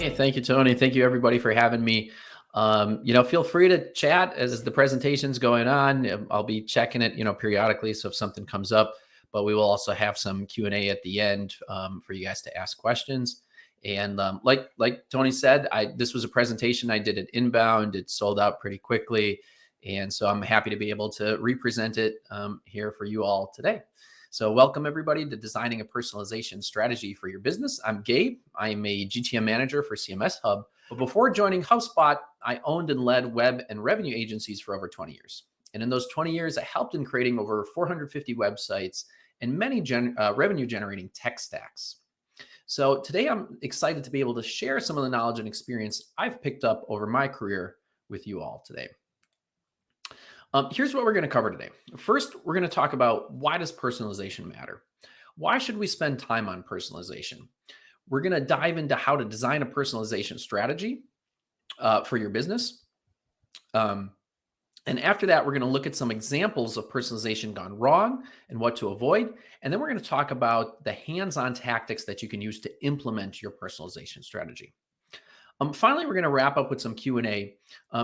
Hey, thank you, Tony. Thank you, everybody, for having me. Feel free to chat as the presentation's going on. I'll be checking it, periodically. So if something comes up, but we will also have some Q&A at the end for you guys to ask questions. And like Tony said, this was a presentation I did at Inbound. It sold out pretty quickly. And so I'm happy to be able to represent it here for you all today. So welcome everybody to Designing a Personalization Strategy for Your Business. I'm Gabe. I'm a GTM manager for CMS Hub. But before joining HubSpot, I owned and led web and revenue agencies for over 20 years. And in those 20 years, I helped in creating over 450 websites and many revenue generating tech stacks. So today I'm excited to be able to share some of the knowledge and experience I've picked up over my career with you all today. Here's what we're going to cover today. First, we're going to talk about why does personalization matter? Why should we spend time on personalization? We're going to dive into how to design a personalization strategy for your business. And after that, we're going to look at some examples of personalization gone wrong and what to avoid. And then we're going to talk about the hands-on tactics that you can use to implement your personalization strategy. Finally, we're going to wrap up with some Q&A.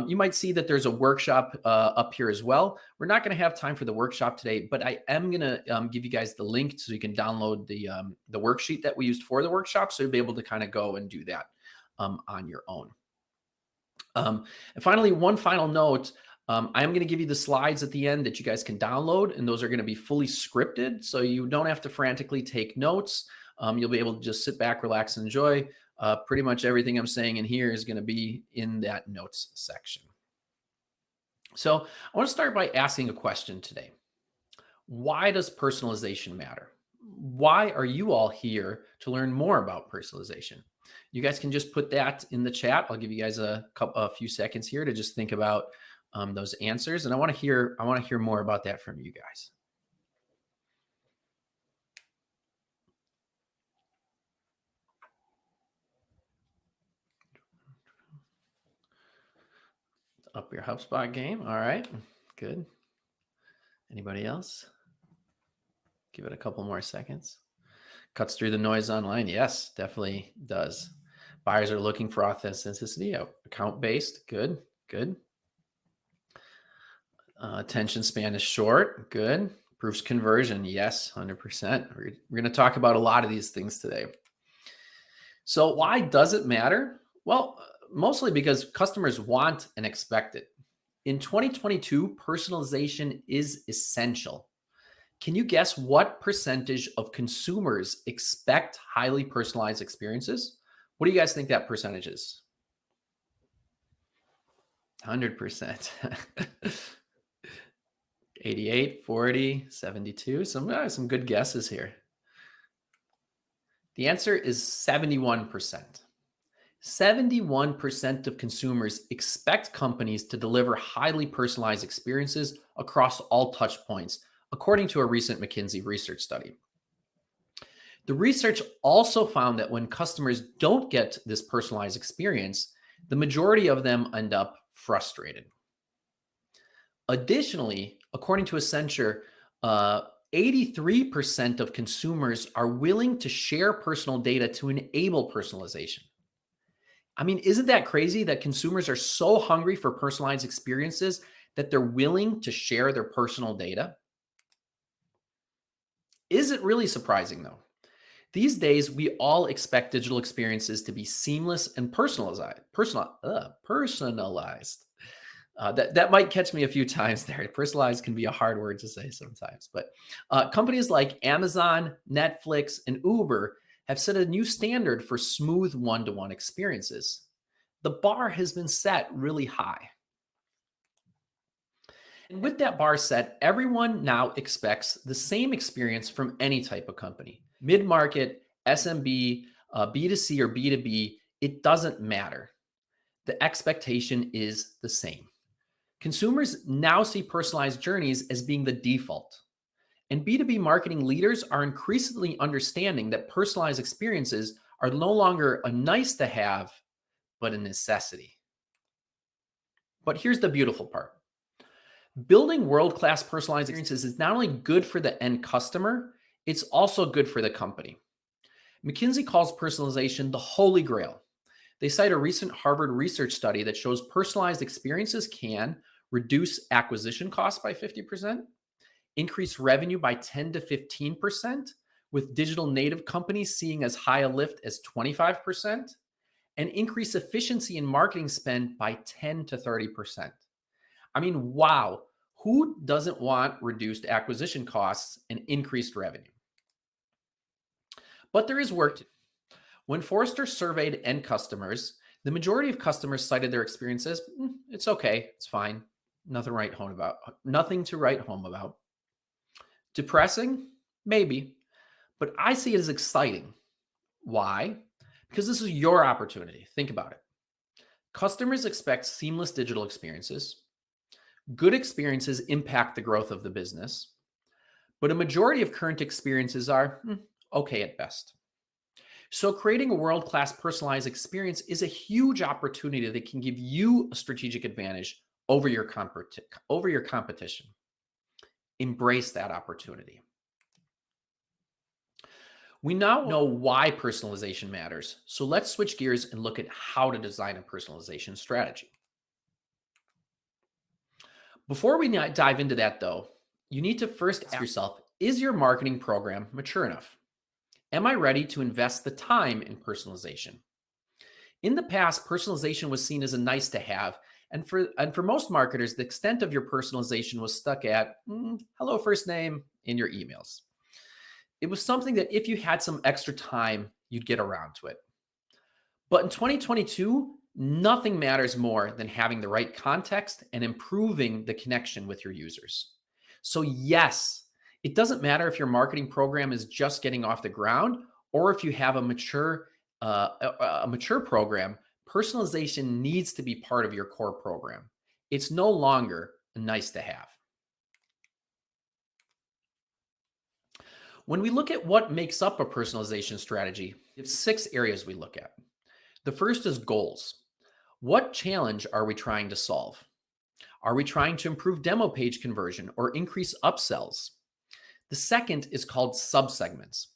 You might see that there's a workshop up here as well. We're not going to have time for the workshop today, but I am going to give you guys the link so you can download the worksheet that we used for the workshop. So you'll be able to kind of go and do that on your own. And finally, one final note, I am going to give you the slides at the end that you guys can download, and those are going to be fully scripted. So you don't have to frantically take notes. You'll be able to just sit back, relax, and enjoy. Pretty much everything I'm saying in here is going to be in that notes section. So I want to start by asking a question today. Why does personalization matter? Why are you all here to learn more about personalization? You guys can just put that in the chat. I'll give you guys a few seconds here to just think about those answers. And I want to hear more about that from you guys. Up your HubSpot game. All right, good. Anybody else? Give it a couple more seconds. Cuts through the noise online. Yes, definitely does. Buyers are looking for authenticity, account-based. Good, good. Attention span is short. Good. Proofs conversion. Yes, 100%. We're going to talk about a lot of these things today. So why does it matter? Well, mostly because customers want and expect it. In 2022, personalization is essential. Can you guess what percentage of consumers expect highly personalized experiences? What do you guys think that percentage is? 100%. 88, 40, 72. Some good guesses here. The answer is 71%. 71% of consumers expect companies to deliver highly personalized experiences across all touch points, according to a recent McKinsey research study. The research also found that when customers don't get this personalized experience, the majority of them end up frustrated. Additionally, according to Accenture, 83% of consumers are willing to share personal data to enable personalization. I mean, isn't that crazy that consumers are so hungry for personalized experiences that they're willing to share their personal data? Is it really surprising though? These days, we all expect digital experiences to be seamless and personalized. That might catch me a few times there. Personalized can be a hard word to say sometimes, but companies like Amazon, Netflix, and Uber have set a new standard for smooth one-to-one experiences. The bar has been set really high. And with that bar set, everyone now expects the same experience from any type of company. Mid-market, SMB, B2C or B2B, it doesn't matter. The expectation is the same. Consumers now see personalized journeys as being the default. And B2B marketing leaders are increasingly understanding that personalized experiences are no longer a nice to have, but a necessity. But here's the beautiful part. Building world-class personalized experiences is not only good for the end customer, it's also good for the company. McKinsey calls personalization the holy grail. They cite a recent Harvard research study that shows personalized experiences can reduce acquisition costs by 50%, increase revenue by 10 to 15%, with digital native companies seeing as high a lift as 25%, and increase efficiency in marketing spend by 10 to 30%. I mean, wow. Who doesn't want reduced acquisition costs and increased revenue? But there is work to do. When Forrester surveyed end customers, the majority of customers cited their experiences, it's okay, it's fine, nothing to write home about. Depressing? Maybe, but I see it as exciting. Why? Because this is your opportunity. Think about it. Customers expect seamless digital experiences. Good experiences impact the growth of the business, but a majority of current experiences are okay at best. So creating a world-class personalized experience is a huge opportunity that can give you a strategic advantage over your competition. Embrace that opportunity. We now know why personalization matters, so let's switch gears and look at how to design a personalization strategy. Before we dive into that though, you need to first ask yourself, is your marketing program mature enough? Am I ready to invest the time in personalization? In the past, personalization was seen as a nice to have, and for most marketers, the extent of your personalization was stuck at hello first name in your emails. It was something that if you had some extra time, you'd get around to it. But in 2022, nothing matters more than having the right context and improving the connection with your users. So yes, it doesn't matter if your marketing program is just getting off the ground or if you have a mature program. Personalization needs to be part of your core program. It's no longer a nice to have. When we look at what makes up a personalization strategy, it's 6 areas we look at. The first is goals. What challenge are we trying to solve? Are we trying to improve demo page conversion or increase upsells? The second is called subsegments.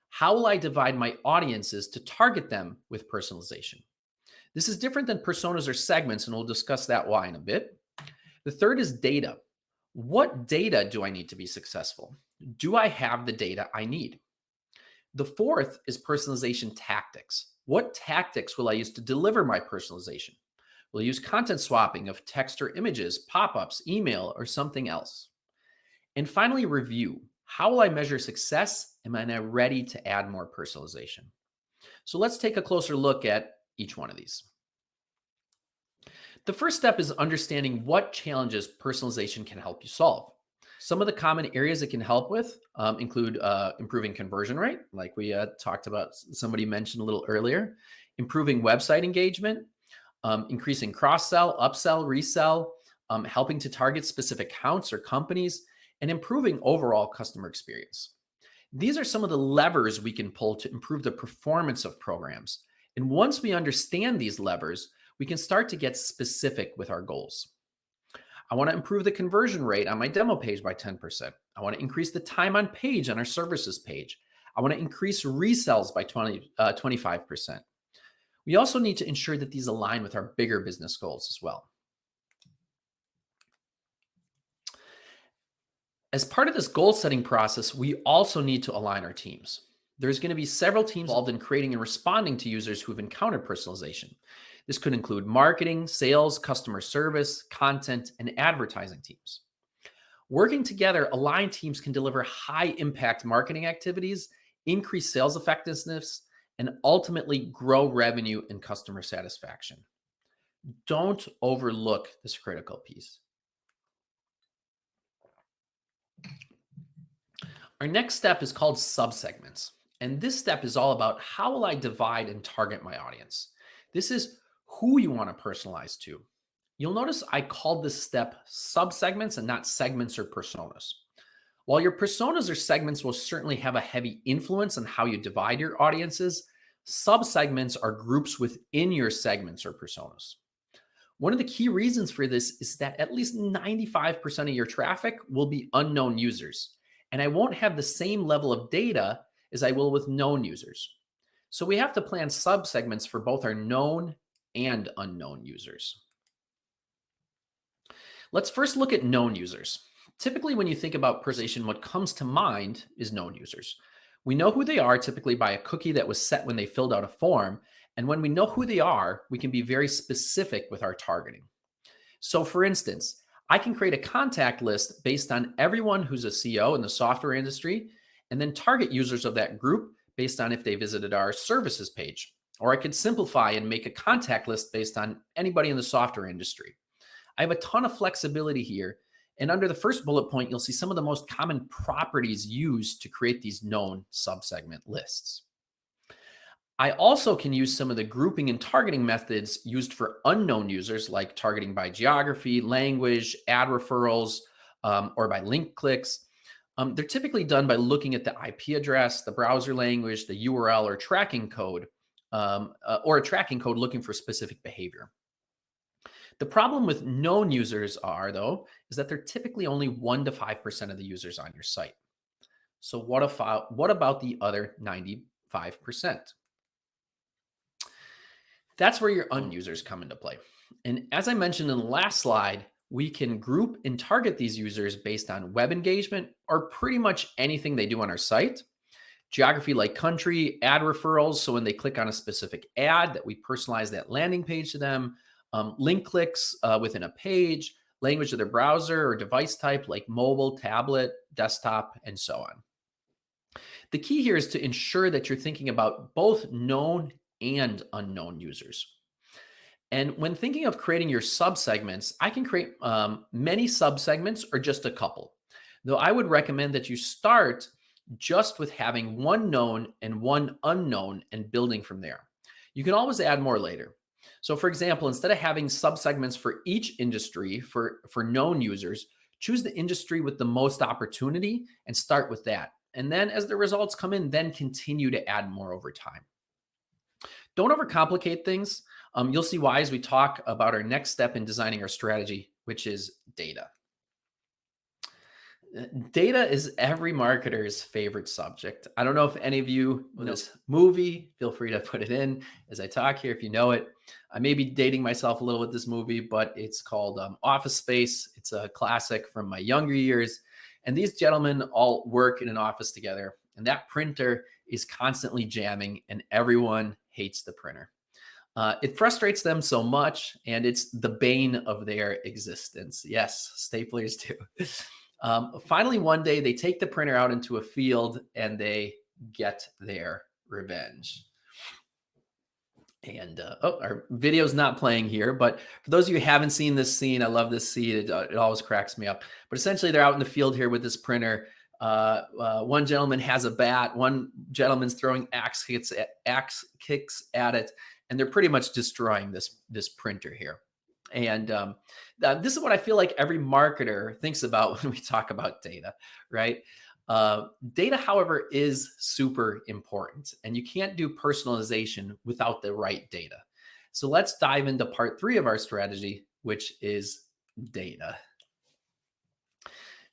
How will I divide my audiences to target them with personalization? This is different than personas or segments, and we'll discuss that why in a bit. The third is data. What data do I need to be successful? Do I have the data I need? The fourth is personalization tactics. What tactics will I use to deliver my personalization? Will I use content swapping of text or images, pop-ups, email, or something else? And finally, review. How will I measure success? Am I ready to add more personalization? So let's take a closer look at each one of these. The first step is understanding what challenges personalization can help you solve. Some of the common areas it can help with include improving conversion rate, like we talked about, somebody mentioned a little earlier, improving website engagement, increasing cross-sell, upsell, resell, helping to target specific accounts or companies, and improving overall customer experience. These are some of the levers we can pull to improve the performance of programs. And once we understand these levers, we can start to get specific with our goals. I want to improve the conversion rate on my demo page by 10%. I want to increase the time on page on our services page. I want to increase resells by 25%. We also need to ensure that these align with our bigger business goals as well. As part of this goal setting process, we also need to align our teams. There's going to be several teams involved in creating and responding to users who've encountered personalization. This could include marketing, sales, customer service, content, and advertising teams. Working together, aligned teams can deliver high impact marketing activities, increase sales effectiveness, and ultimately grow revenue and customer satisfaction. Don't overlook this critical piece. Our next step is called subsegments. And this step is all about how will I divide and target my audience? This is who you want to personalize to. You'll notice I called this step subsegments and not segments or personas. While your personas or segments will certainly have a heavy influence on how you divide your audiences, subsegments are groups within your segments or personas. One of the key reasons for this is that at least 95% of your traffic will be unknown users, and I won't have the same level of data as I will with known users. So we have to plan subsegments for both our known and unknown users. Let's first look at known users. Typically, when you think about personalization, what comes to mind is known users. We know who they are typically by a cookie that was set when they filled out a form. And when we know who they are, we can be very specific with our targeting. So, for instance, I can create a contact list based on everyone who's a CEO in the software industry, and then target users of that group based on if they visited our services page. Or I could simplify and make a contact list based on anybody in the software industry. I have a ton of flexibility here. And under the first bullet point, you'll see some of the most common properties used to create these known subsegment lists. I also can use some of the grouping and targeting methods used for unknown users, like targeting by geography, language, ad referrals, or by link clicks. They're typically done by looking at the IP address, the browser language, the URL, or tracking code, or a tracking code looking for specific behavior. The problem with known users though, is that they're typically only 1 to 5% of the users on your site. So what about the other 95%? That's where your users come into play. And as I mentioned in the last slide, we can group and target these users based on web engagement or pretty much anything they do on our site. Geography like country, ad referrals. So when they click on a specific ad, that we personalize that landing page to them. Link clicks within a page, language of their browser or device type like mobile, tablet, desktop, and so on. The key here is to ensure that you're thinking about both known and unknown users. And when thinking of creating your subsegments, I can create many subsegments or just a couple. Though I would recommend that you start just with having one known and one unknown and building from there. You can always add more later. So for example, instead of having subsegments for each industry for known users, choose the industry with the most opportunity and start with that. And then as the results come in, then continue to add more over time. Don't overcomplicate things. You'll see why as we talk about our next step in designing our strategy, which is data. Data is every marketer's favorite subject. I don't know if any of you know this movie. Feel free to put it in as I talk here if you know it. I may be dating myself a little with this movie, but it's called Office Space. It's a classic from my younger years. And these gentlemen all work in an office together. And that printer is constantly jamming and everyone hates the printer. It frustrates them so much and it's the bane of their existence. Yes, staplers do. Finally, one day they take the printer out into a field and they get their revenge. And our video's not playing here, but for those of you who haven't seen this scene, I love this scene. It always cracks me up. But essentially, they're out in the field here with this printer. One gentleman has a bat. One gentleman's throwing axe kicks at it, and they're pretty much destroying this printer here. And this is what I feel like every marketer thinks about when we talk about data, right? Data, however, is super important, and you can't do personalization without the right data. So let's dive into part 3 of our strategy, which is data.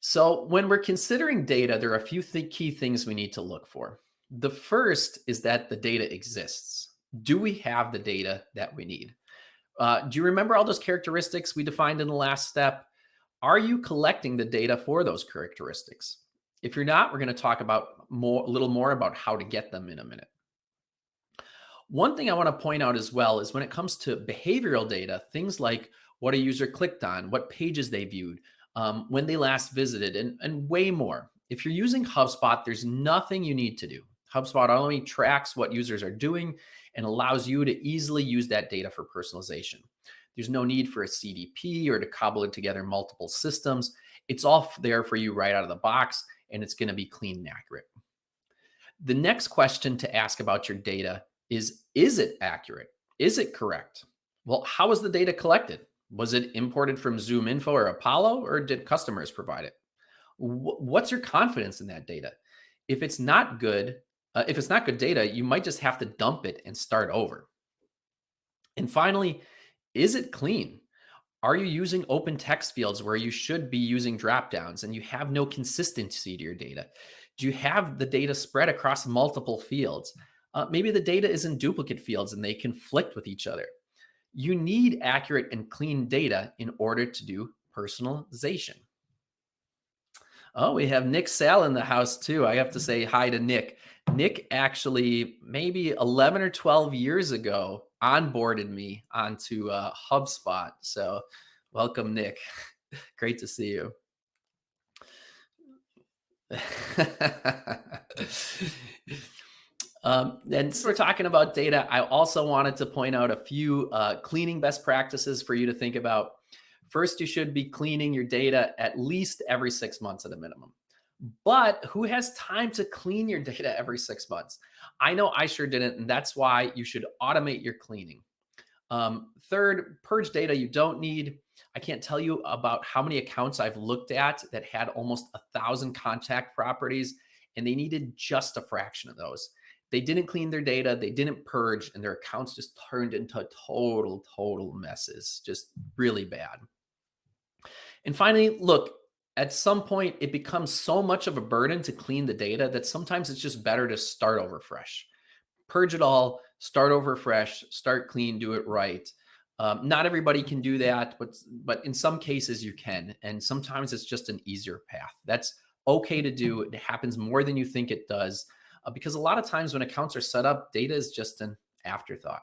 So when we're considering data, there are a few key things we need to look for. The first is that the data exists. Do we have the data that we need? Do you remember all those characteristics we defined in the last step? Are you collecting the data for those characteristics? If you're not, we're going to talk about a little more about how to get them in a minute. One thing I want to point out as well is when it comes to behavioral data, things like what a user clicked on, what pages they viewed, when they last visited, and way more. If you're using HubSpot, there's nothing you need to do. HubSpot only tracks what users are doing and allows you to easily use that data for personalization. There's no need for a CDP or to cobble it together multiple systems. It's all there for you right out of the box, and it's going to be clean and accurate. The next question to ask about your data is it accurate? Is it correct? Well, how was the data collected? Was it imported from ZoomInfo or Apollo, or did customers provide it? What's your confidence in that data? If it's not good data, you might just have to dump it and start over. And finally, is it clean? Are you using open text fields where you should be using dropdowns and you have no consistency to your data? Do you have the data spread across multiple fields? Maybe the data is in duplicate fields and they conflict with each other. You need accurate and clean data in order to do personalization. Oh, we have Nick Sal in the house too. I have to say hi to Nick. Nick actually, maybe 11 or 12 years ago, onboarded me onto HubSpot. So, welcome, Nick. Great to see you. And since we're talking about data, I also wanted to point out a few cleaning best practices for you to think about. First, you should be cleaning your data at least every 6 months at a minimum. But who has time to clean your data every 6 months? I know I sure didn't, and that's why you should automate your cleaning. Third, purge data you don't need. I can't tell you about how many accounts I've looked at that had almost 1,000 contact properties, and they needed just a fraction of those. They didn't clean their data, they didn't purge, and their accounts just turned into total messes. Just really bad. And finally, look, at some point, it becomes so much of a burden to clean the data that sometimes it's just better to start over fresh. Purge it all, start over fresh, start clean, do it right. Not everybody can do that, but in some cases you can. And sometimes it's just an easier path. That's okay to do. It happens more than you think it does. Because a lot of times when accounts are set up, data is just an afterthought.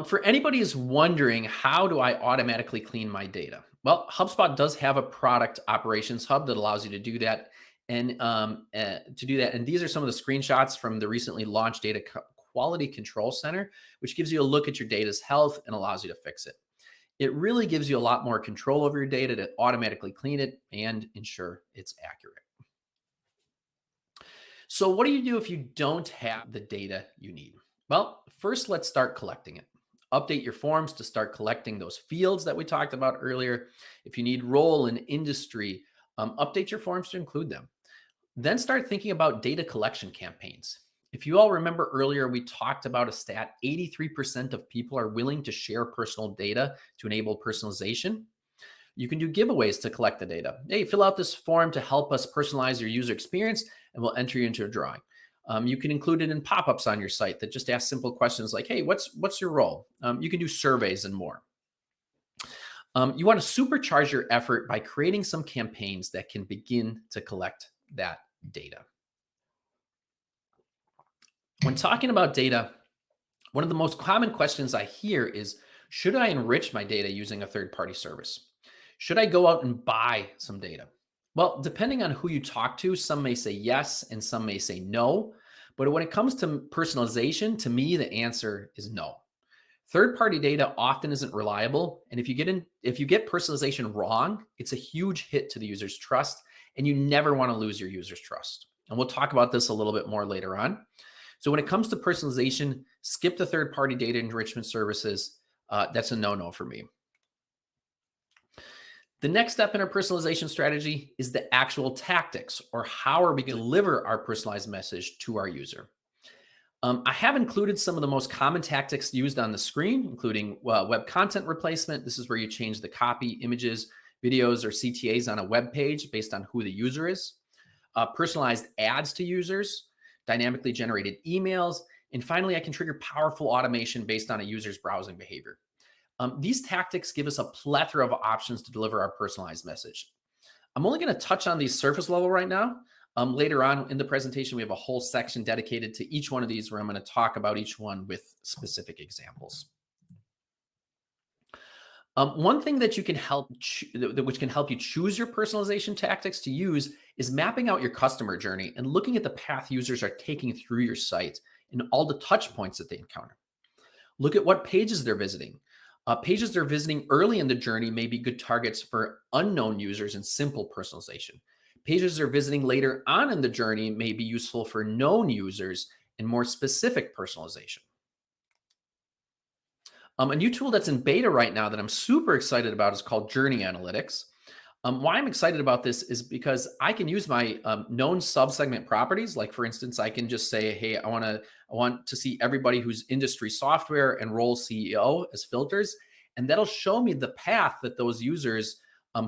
For anybody who's wondering, how do I automatically clean my data? Well, HubSpot does have a product operations hub that allows you to do that. And and these are some of the screenshots from the recently launched Data Quality Control Center, which gives you a look at your data's health and allows you to fix it. It really gives you a lot more control over your data to automatically clean it and ensure it's accurate. So what do you do if you don't have the data you need? Well, first, let's start collecting it. Update your forms to start collecting those fields that we talked about earlier. If you need role and industry, update your forms to include them. Then start thinking about data collection campaigns. If you all remember earlier, we talked about a stat: 83% of people are willing to share personal data to enable personalization. You can do giveaways to collect the data. Hey, fill out this form to help us personalize your user experience, and we'll enter you into a drawing. You can include it in pop-ups on your site that just ask simple questions like, hey, what's your role? You can do surveys and more. You want to supercharge your effort by creating some campaigns that can begin to collect that data. When talking about data, one of the most common questions I hear is, should I enrich my data using a third-party service? Should I go out and buy some data? Well, depending on who you talk to, some may say yes and some may say no. But when it comes to personalization, to me, the answer is no. Third-party data often isn't reliable, and if you get personalization wrong, it's a huge hit to the user's trust, and you never want to lose your user's trust. And we'll talk about this a little bit more later on. So when it comes to personalization, skip the third-party data enrichment services. That's a no-no for me. The next step in our personalization strategy is the actual tactics, or how are we going to deliver our personalized message to our user. I have included some of the most common tactics used on the screen, including web content replacement. This is where you change the copy, images, videos, or CTAs on a web page based on who the user is. Personalized ads to users, dynamically generated emails, and finally, I can trigger powerful automation based on a user's browsing behavior. These tactics give us a plethora of options to deliver our personalized message. I'm only going to touch on these surface level right now. Later on in the presentation, we have a whole section dedicated to each one of these where I'm going to talk about each one with specific examples. One thing that you can which can help you choose your personalization tactics to use is mapping out your customer journey and looking at the path users are taking through your site and all the touch points that they encounter. Look at what pages they're visiting. Pages they're visiting early in the journey may be good targets for unknown users and simple personalization. Pages they're visiting later on in the journey may be useful for known users and more specific personalization. A new tool that's in beta right now that I'm super excited about is called Journey Analytics. Why I'm excited about this is because I can use my known subsegment properties. Like for instance, I can just say, hey, I want to see everybody who's industry software and role CEO as filters. And that'll show me the path that those users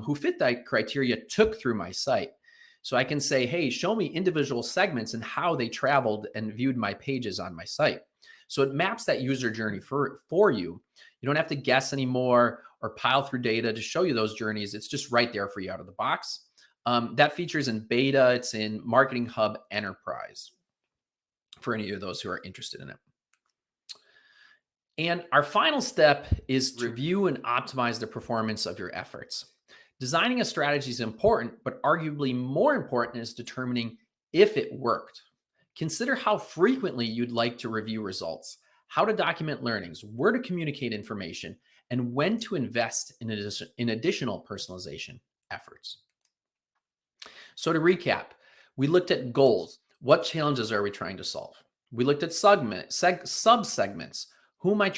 who fit that criteria took through my site. So I can say, hey, show me individual segments and how they traveled and viewed my pages on my site. So it maps that user journey for you. You don't have to guess anymore or pile through data to show you those journeys. It's just right there for you out of the box. That feature is in beta. It's in Marketing Hub Enterprise for any of those who are interested in it. And our final step is to review and optimize the performance of your efforts. Designing a strategy is important, but arguably more important is determining if it worked. Consider how frequently you'd like to review results, how to document learnings, where to communicate information, and when to invest in additional personalization efforts. So to recap, we looked at goals. What challenges are we trying to solve? We looked at sub-segments. Who am I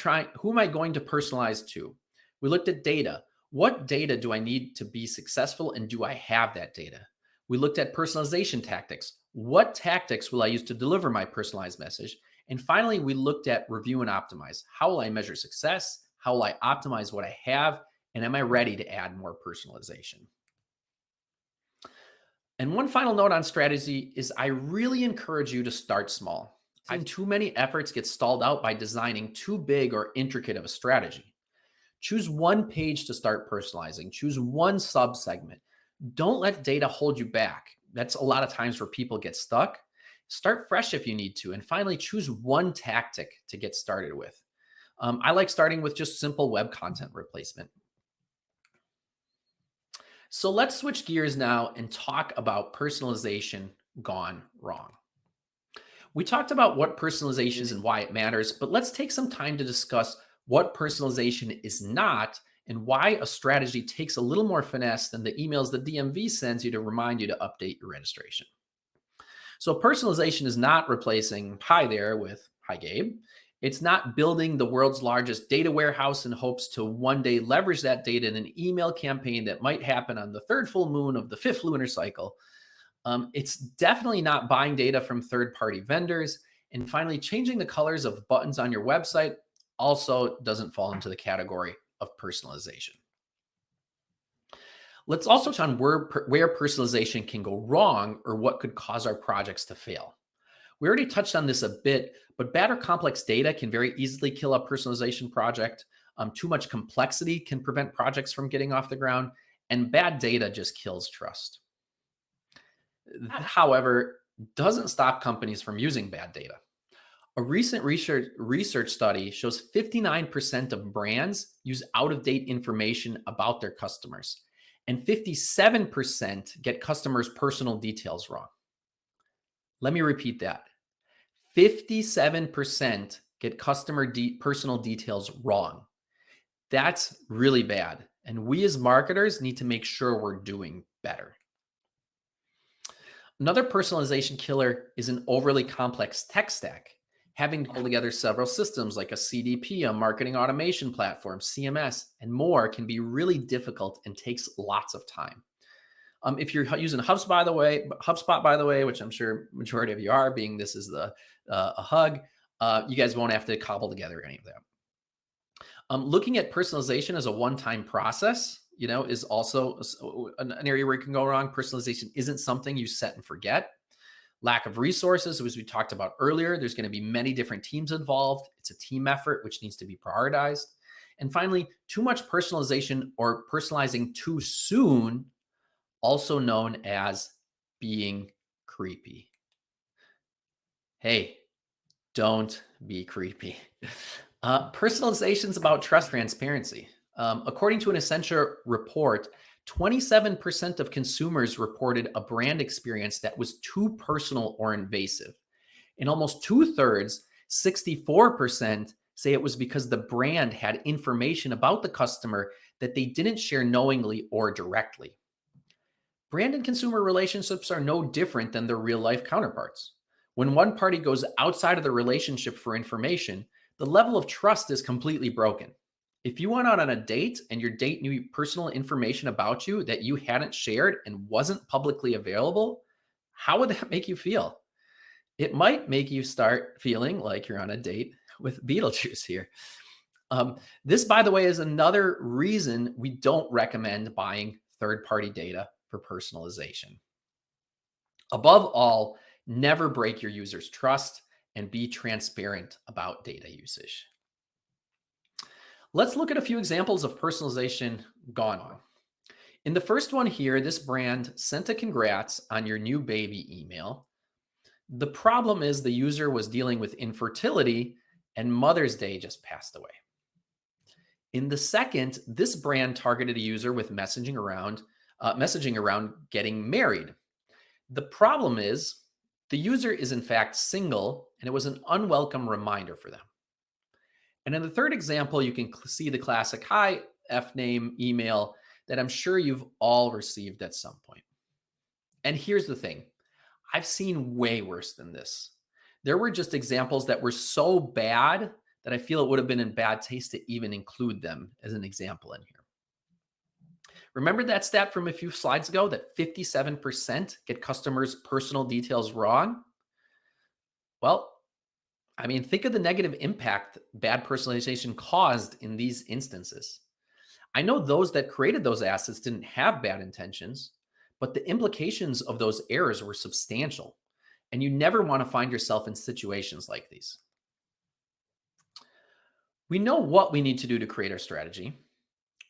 going to personalize to? We looked at data. What data do I need to be successful, and do I have that data? We looked at personalization tactics. What tactics will I use to deliver my personalized message? And finally, we looked at review and optimize. How will I measure success? How will I optimize what I have? And am I ready to add more personalization? And one final note on strategy is I really encourage you to start small. I've seen too many efforts get stalled out by designing too big or intricate of a strategy. Choose one page to start personalizing. Choose one sub-segment. Don't let data hold you back. That's a lot of times where people get stuck. Start fresh if you need to. And finally, choose one tactic to get started with. I like starting with just simple web content replacement. So let's switch gears now and talk about personalization gone wrong. We talked about what personalization is and why it matters, but let's take some time to discuss what personalization is not and why a strategy takes a little more finesse than the emails the DMV sends you to remind you to update your registration. So personalization is not replacing hi there with hi Gabe. It's not building the world's largest data warehouse in hopes to one day leverage that data in an email campaign that might happen on the third full moon of the fifth lunar cycle. It's definitely not buying data from third-party vendors. And finally, changing the colors of buttons on your website also doesn't fall into the category of personalization. Let's also touch on where personalization can go wrong or what could cause our projects to fail. We already touched on this a bit, but bad or complex data can very easily kill a personalization project. Too much complexity can prevent projects from getting off the ground, and bad data just kills trust. That, however, doesn't stop companies from using bad data. A recent research study shows 59% of brands use out-of-date information about their customers, and 57% get customers' personal details wrong. Let me repeat that. 57% get customer personal details wrong. That's really bad. And we as marketers need to make sure we're doing better. Another personalization killer is an overly complex tech stack. Having to pull together several systems like a CDP, a marketing automation platform, CMS, and more can be really difficult and takes lots of time. If you're using HubSpot, by the way, which I'm sure majority of you are, being this is a hug, you guys won't have to cobble together any of that. Looking at personalization as a one-time process, is also an area where you can go wrong. Personalization isn't something you set and forget. Lack of resources, as we talked about earlier, there's going to be many different teams involved. It's a team effort, which needs to be prioritized. And finally, too much personalization or personalizing too soon, also known as being creepy. Hey, don't be creepy. Personalization is about trust transparency. According to an Accenture report, 27% of consumers reported a brand experience that was too personal or invasive. And almost 2/3, 64%, say it was because the brand had information about the customer that they didn't share knowingly or directly. Brand and consumer relationships are no different than their real life counterparts. When one party goes outside of the relationship for information, the level of trust is completely broken. If you went out on a date and your date knew personal information about you that you hadn't shared and wasn't publicly available, how would that make you feel? It might make you start feeling like you're on a date with Beetlejuice here. This, by the way, is another reason we don't recommend buying third-party data for personalization. Above all, never break your users' trust and be transparent about data usage. Let's look at a few examples of personalization gone wrong. In the first one here, this brand sent a congrats on your new baby email. The problem is the user was dealing with infertility and Mother's Day just passed away. In the second, this brand targeted a user with messaging around getting married. The problem is the user is in fact single and it was an unwelcome reminder for them. And in the third example, you can see the classic hi, F name email that I'm sure you've all received at some point. And here's the thing, I've seen way worse than this. There were just examples that were so bad that I feel it would have been in bad taste to even include them as an example in here. Remember that stat from a few slides ago that 57% get customers' personal details wrong? Well, I mean, think of the negative impact bad personalization caused in these instances. I know those that created those assets didn't have bad intentions, but the implications of those errors were substantial, and you never want to find yourself in situations like these. We know what we need to do to create our strategy.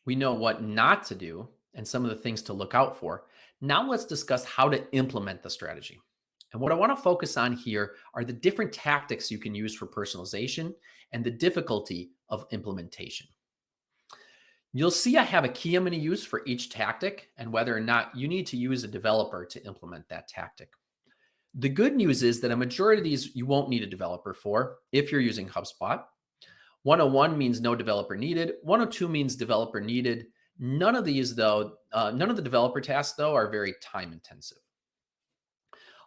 We know what not to do and some of the things to look out for. Now let's discuss how to implement the strategy. And what I want to focus on here are the different tactics you can use for personalization and the difficulty of implementation. You'll see I have a key I'm going to use for each tactic and whether or not you need to use a developer to implement that tactic. The good news is that a majority of these you won't need a developer for if you're using HubSpot. 101 means no developer needed. 102 means developer needed. None of these, though, none of the developer tasks, though, are very time intensive.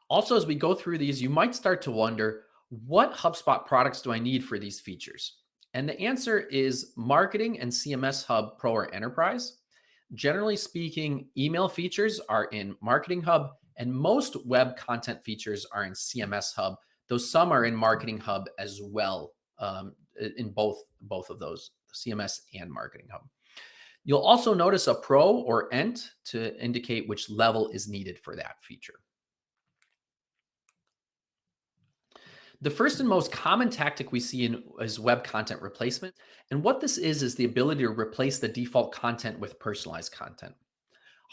Also, as we go through these, you might start to wonder, what HubSpot products do I need for these features? And the answer is Marketing and CMS Hub Pro or Enterprise. Generally speaking, email features are in Marketing Hub, and most web content features are in CMS Hub, though some are in Marketing Hub as well, in both of those, CMS and Marketing Hub. You'll also notice a Pro or Ent to indicate which level is needed for that feature. The first and most common tactic we see is web content replacement. And what this is the ability to replace the default content with personalized content.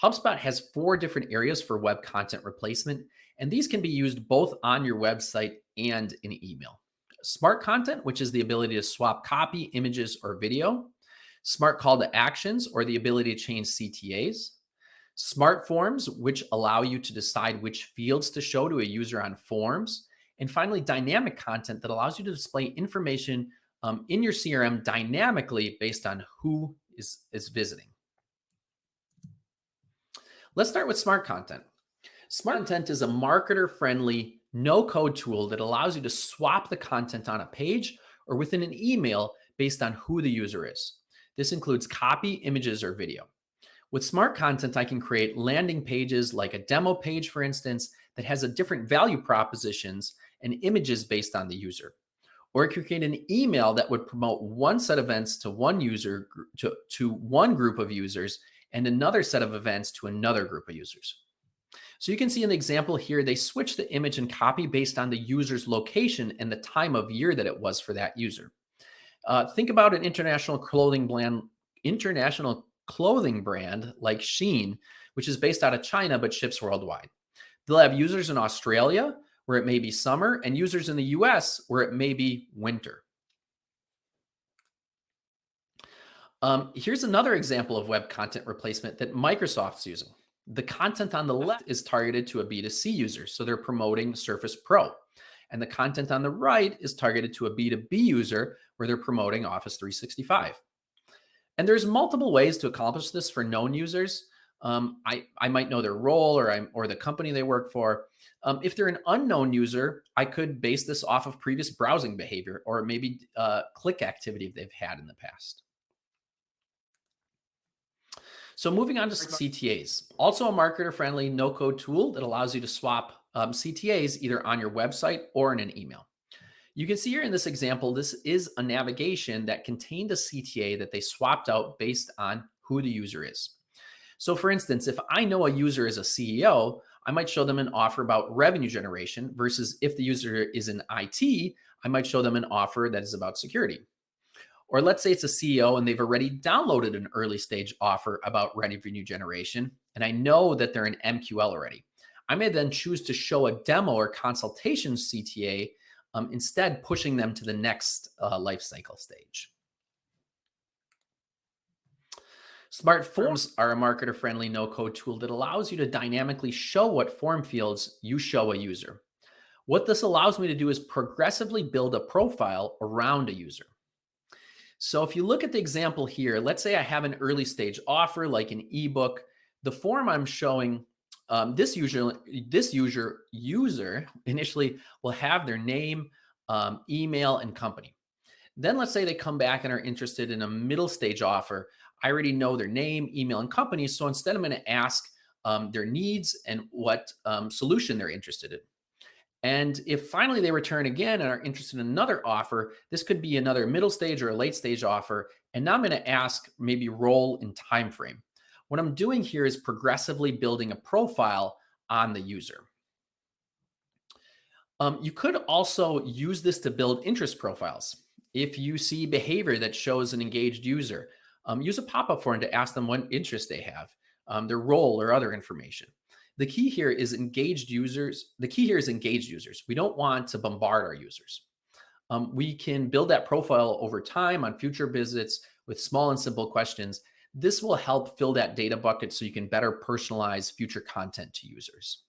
HubSpot has 4 different areas for web content replacement, and these can be used both on your website and in email. Smart content, which is the ability to swap copy, images, or video. Smart call to actions, or the ability to change CTAs. Smart forms, which allow you to decide which fields to show to a user on forms. And finally, dynamic content that allows you to display information in your CRM dynamically based on who is visiting. Let's start with smart content. Smart content is a marketer-friendly, no-code tool that allows you to swap the content on a page or within an email based on who the user is. This includes copy, images, or video. With smart content, I can create landing pages like a demo page, for instance, that has a different value propositions and images based on the user. Or I could create an email that would promote one set of events to one user, to one group of users, and another set of events to another group of users. So you can see in the example here, they switch the image and copy based on the user's location and the time of year that it was for that user. Think about an international clothing brand like Shein, which is based out of China but ships worldwide. They'll have users in Australia where it may be summer and users in the US where it may be winter. Here's another example of web content replacement that Microsoft's using. The content on the left is targeted to a B2C user, so they're promoting Surface Pro. And the content on the right is targeted to a B2B user where they're promoting Office 365. And there's multiple ways to accomplish this for known users. I might know their role or the company they work for. If they're an unknown user, I could base this off of previous browsing behavior or maybe click activity they've had in the past. So moving on to CTAs, also a marketer-friendly no-code tool that allows you to swap CTAs either on your website or in an email. You can see here in this example, this is a navigation that contained a CTA that they swapped out based on who the user is. So for instance, if I know a user is a CEO, I might show them an offer about revenue generation versus if the user is in IT, I might show them an offer that is about security. Or let's say it's a CEO and they've already downloaded an early stage offer about revenue generation, and I know that they're in MQL already. I may then choose to show a demo or consultation CTA, instead pushing them to the next life cycle stage. Smart Forms are a marketer-friendly no-code tool that allows you to dynamically show what form fields you show a user. What this allows me to do is progressively build a profile around a user. So if you look at the example here, let's say I have an early stage offer like an ebook. The form I'm showing, this user initially will have their name, email, and company. Then let's say they come back and are interested in a middle stage offer. I already know their name, email, and company. So instead, I'm going to ask their needs and what solution they're interested in. And if finally they return again and are interested in another offer, this could be another middle stage or a late stage offer. And now I'm going to ask maybe role and time frame. What I'm doing here is progressively building a profile on the user. You could also use this to build interest profiles. If you see behavior that shows an engaged user, use a pop-up form to ask them what interest they have, their role or other information. The key here is engaged users. We don't want to bombard our users. We can build that profile over time on future visits with small and simple questions. This will help fill that data bucket so you can better personalize future content to users.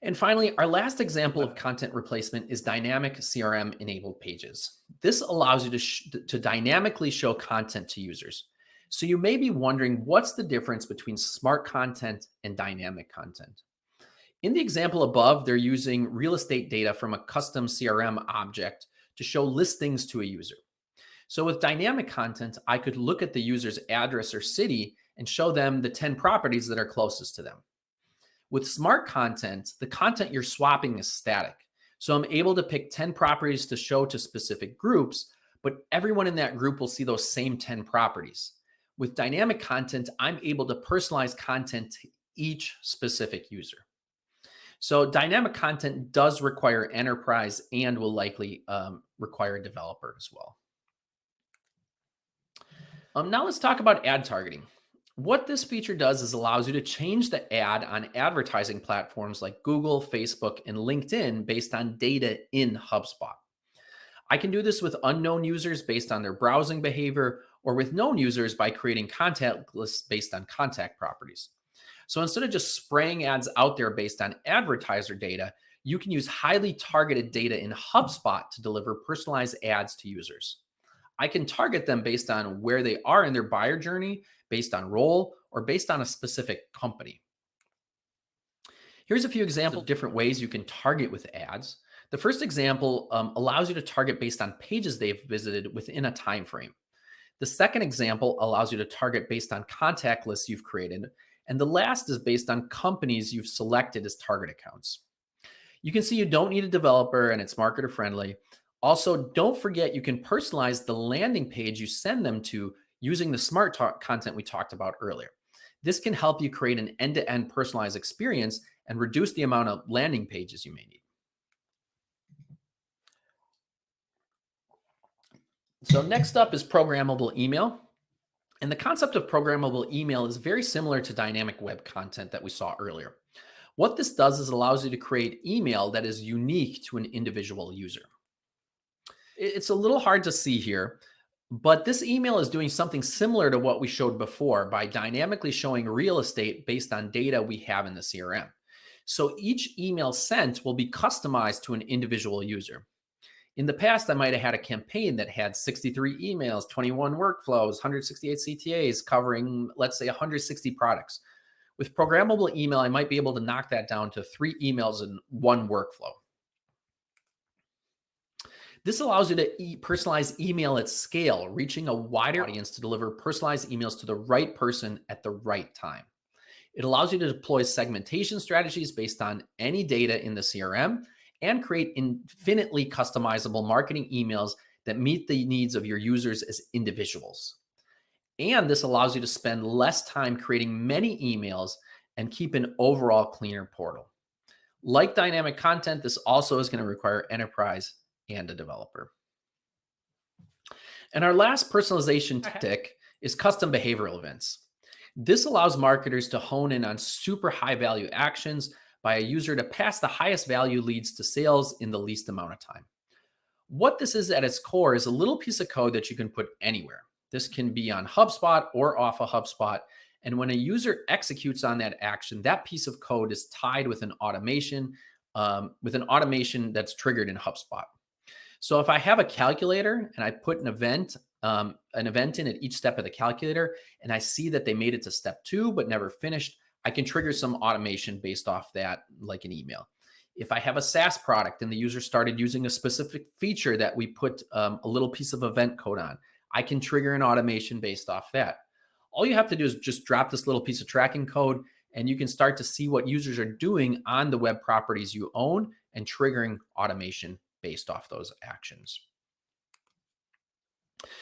And finally, our last example of content replacement is dynamic CRM enabled pages. This allows you to dynamically show content to users. So you may be wondering, what's the difference between smart content and dynamic content? In the example above, they're using real estate data from a custom CRM object to show listings to a user. So with dynamic content, I could look at the user's address or city and show them the 10 properties that are closest to them. With smart content, the content you're swapping is static. So I'm able to pick 10 properties to show to specific groups, but everyone in that group will see those same 10 properties. With dynamic content, I'm able to personalize content to each specific user. So dynamic content does require enterprise and will likely require a developer as well. Now let's talk about ad targeting. What this feature does is allows you to change the ad on advertising platforms like Google, Facebook, and LinkedIn based on data in HubSpot. I can do this with unknown users based on their browsing behavior, or with known users by creating contact lists based on contact properties. So instead of just spraying ads out there based on advertiser data, you can use highly targeted data in HubSpot to deliver personalized ads to users. I can target them based on where they are in their buyer journey, based on role, or based on a specific company. Here's a few examples of different ways you can target with ads. The first example allows you to target based on pages they've visited within a time frame. The second example allows you to target based on contact lists you've created. And the last is based on companies you've selected as target accounts. You can see you don't need a developer and it's marketer friendly. Also, don't forget you can personalize the landing page you send them to using the smart content we talked about earlier. This can help you create an end-to-end personalized experience and reduce the amount of landing pages you may need. So next up is programmable email. And the concept of programmable email is very similar to dynamic web content that we saw earlier. What this does is allows you to create email that is unique to an individual user. It's a little hard to see here, but this email is doing something similar to what we showed before by dynamically showing real estate based on data we have in the CRM. So each email sent will be customized to an individual user. In the past, I might have had a campaign that had 63 emails, 21 workflows, 168 CTAs covering, let's say, 160 products. With programmable email, I might be able to knock that down to 3 emails in one workflow. This allows you to personalize email at scale, reaching a wider audience to deliver personalized emails to the right person at the right time. It allows you to deploy segmentation strategies based on any data in the CRM and create infinitely customizable marketing emails that meet the needs of your users as individuals. And this allows you to spend less time creating many emails and keep an overall cleaner portal. Like dynamic content, this also is going to require enterprise and a developer. And our last personalization tactic is custom behavioral events. This allows marketers to hone in on super high value actions by a user to pass the highest value leads to sales in the least amount of time. What this is at its core is a little piece of code that you can put anywhere. This can be on HubSpot or off of HubSpot. And when a user executes on that action, that piece of code is tied with an automation that's triggered in HubSpot. So if I have a calculator and I put an event in at each step of the calculator, and I see that they made it to step 2 but never finished, I can trigger some automation based off that, like an email. If I have a SaaS product and the user started using a specific feature that we put a little piece of event code on, I can trigger an automation based off that. All you have to do is just drop this little piece of tracking code, and you can start to see what users are doing on the web properties you own and triggering automation based off those actions.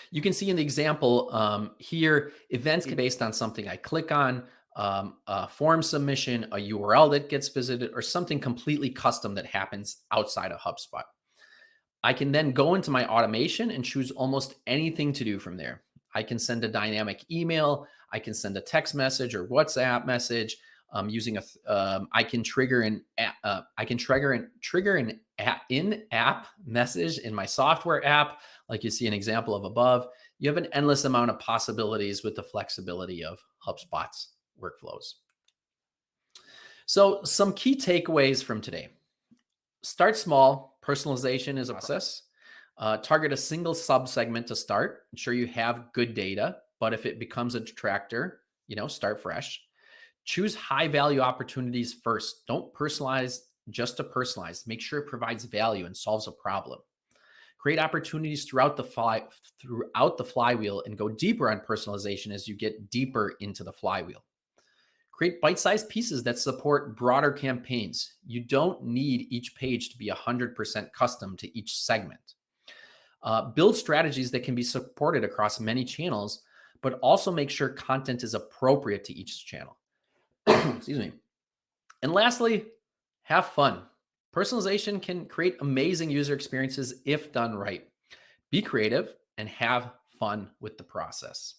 You can see in the example here, events can be based on something I click on, a form submission, a URL that gets visited, or something completely custom that happens outside of HubSpot. I can then go into my automation and choose almost anything to do from there. I can send a dynamic email. I can send a text message or WhatsApp message using I can trigger an in-app message in my software app, like you see an example of above. You have an endless amount of possibilities with the flexibility of HubSpot's workflows. So some key takeaways from today. Start small. Personalization is a process. Target a single subsegment to start. Ensure you have good data, but if it becomes a detractor, start fresh. Choose high value opportunities first. Don't personalize just to personalize. Make sure it provides value and solves a problem. Create opportunities throughout the flywheel and go deeper on personalization as you get deeper into the flywheel. Create bite-sized pieces that support broader campaigns. You don't need each page to be 100% custom to each segment. Build strategies that can be supported across many channels, but also make sure content is appropriate to each channel. Excuse me. And lastly, have fun. Personalization can create amazing user experiences if done right. Be creative and have fun with the process.